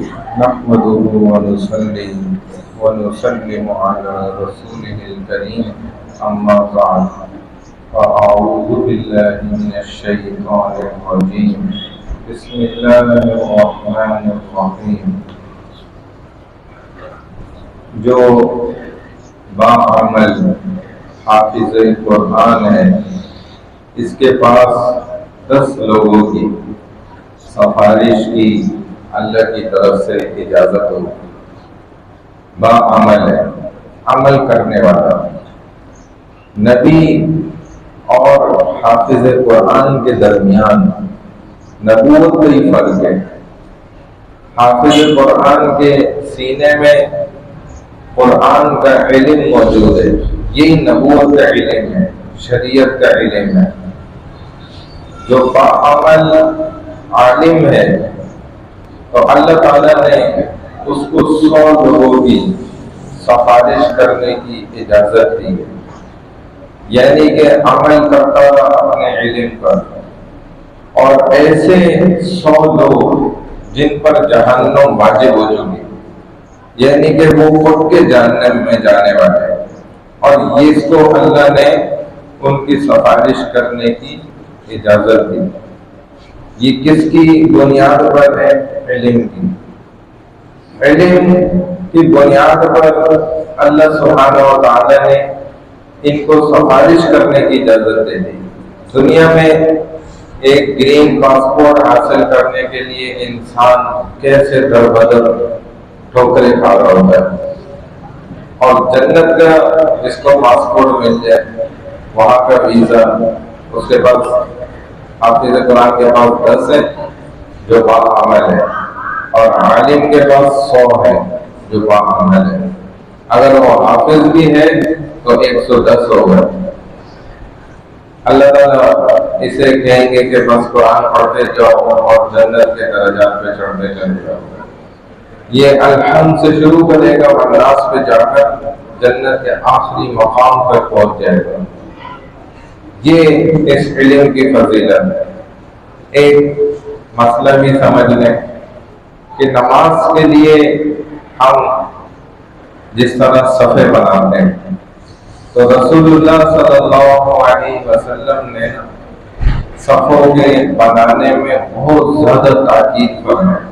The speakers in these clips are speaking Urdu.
نحمده ونصلي ونسلم على رسوله الكريم أما بعد فأعوذ بالله من الشيطان الرجيم بسم الله الرحمن الرحيم جو باعمل حافظ قرآن ہے اس کے پاس 10 لوگوں کی سفارش کی اللہ کی طرف سے اجازت ہو. باعمل ہے، عمل کرنے والا. نبی اور حافظ قرآن کے درمیان نبوت کا ہی فرق ہے. حافظ قرآن کے سینے میں قرآن کا علم موجود ہے، یہی نبوت کا علم ہے، شریعت کا علم ہے. جو باعمل عالم ہے تو اللہ تعالیٰ نے اس کو 100 لوگوں کی سفارش کرنے کی اجازت دی ہے، یعنی کہ عمل کرتا رہا اپنے علم پر. اور ایسے 100 لوگ جن پر جہنم واجب ہو چکی، یعنی کہ وہ خود کے جہنم میں جانے والے ہیں، اور اس کو اللہ نے ان کی سفارش کرنے کی اجازت دی. یہ کس کی بنیاد پر ہے؟ علم کی. علم کی بنیاد پر اللہ سبحانہ و تعالی نے ان کو سفارش کرنے کی اجازت دے دی. دنیا میں ایک گرین پاسپورٹ حاصل کرنے کے لیے انسان کیسے در بدر ٹھوکریں کھا رہا ہوتا ہے، اور جنت کا جس کو پاسپورٹ مل جائے، وہاں کا ویزا، اس کے بعد حافظ قرآن کے پاس 10 ہے جو باعمل ہے، اور عالم کے پاس 100 ہے جو باعمل ہے. اگر وہ حافظ بھی ہے تو 110 ہوگا. اللہ تعالیٰ اسے کہیں گے کہ بس قرآن پڑھتے جاؤ اور جنت کے درجات پہ چڑھتے چلے جاؤ. یہ الحمد سے شروع کرے گا، والناس پہ جا کر جنت کے آخری مقام تک پہنچ جائے گا. یہ اس علم کی فضیلت ہے. ایک مسئلہ بھی سمجھ لیں کہ نماز کے لیے ہم جس طرح صفیں بناتے ہیں تو رسول اللہ صلی اللہ علیہ وسلم نے صفوں کے بنانے میں بہت زیادہ تاکید فرمائی.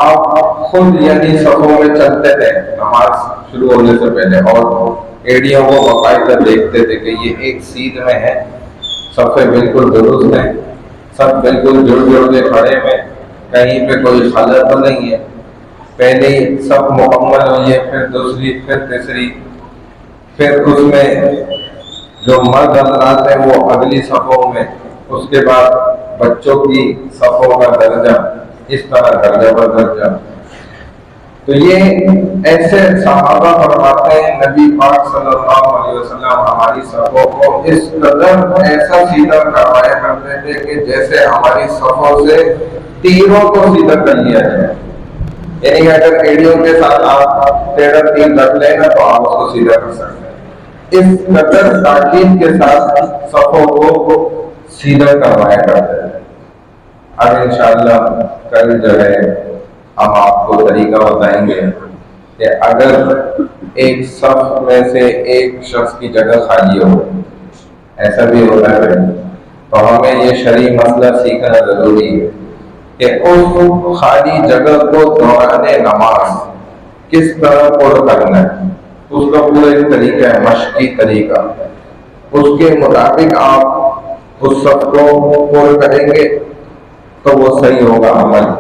آپ خود یعنی صفوں میں چلتے تھے نماز شروع ہونے سے پہلے، اور ایڑیوں کو باقاعدہ دیکھتے تھے کہ یہ ایک سیدھ میں ہے، صفیں بالکل درست ہیں، سب بالکل جڑ کے کھڑے ہیں، کہیں پہ کوئی خلل تو نہیں ہے. پہلے سب مکمل ہوئی ہے، پھر دوسری، پھر تیسری، پھر اس میں جو مرد حضرات ہیں وہ اگلی صفوں میں، اس کے بعد بچوں کی صفوں کا درجہ، اس طرح درجہ پر درجہ. تو یہ ایسے صحابہ فرماتے ہیں نبی پاک صلی اللہ علیہ وسلم ہماری صفوں کو اس قدر ایسا سیدھا کروایا کرتے تھے کہ جیسے ہماری صفوں سے تیروں کو سیدھا کر لیا جائے. یعنی کہ اگر ایڑیوں کے ساتھ آپ ٹیڑھا تیر رکھ لیں نا تو آپ اس کو سیدھا کر سکتے ہیں. اس قدر تاکید کے ساتھ صفوں کو سیدھا کروایا کرتے تھے. اب انشاءاللہ کل جو ہے ہم آپ کو طریقہ بتائیں گے کہ اگر ایک صف میں سے ایک شخص کی جگہ خالی ہو، ایسا بھی ہوتا ہے، تو ہمیں یہ شرعی مسئلہ سیکھنا ضروری ہے کہ اس خالی جگہ کو دوران نماز کس طرح پر کرنا ہے. اس کا پورا ایک طریقہ ہے، مشقی طریقہ. اس کے مطابق آپ اس صف کو پر کریں گے تو وہ صحیح ہوگا عمل.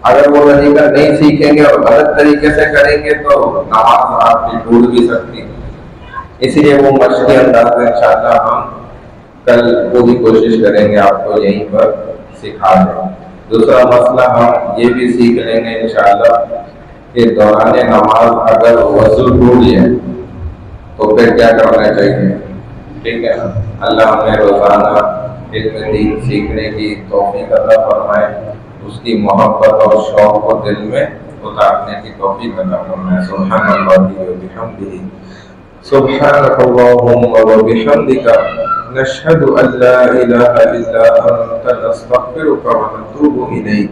اگر وہ طریقہ نہیں سیکھیں گے اور غلط طریقے سے کریں گے تو نماز آپ کی ٹوٹ بھی سکتی ہے. اس لیے وہ مشقی انداز میں انشاءاللہ ہم کل پوری کوشش کریں گے آپ کو یہیں پر سکھا دیں. دوسرا مسئلہ ہم یہ بھی سیکھ لیں گے انشاءاللہ کہ دوران نماز اگر وضو ٹوٹ جائے تو پھر کیا کرنا چاہیے. ٹھیک ہے، اللہ ہمیں روزانہ علم دین سیکھنے کی توفیق عطا فرمائے، اس کی محبت اور شوق کو دل میں اتارنے کی توفیق عطا فرمائے. سبحان اللہ وبحمدہ، سبحانک اللہم وبحمدک، نشہد ان لا الہ الا انت، نستغفرک ونتوب الیک.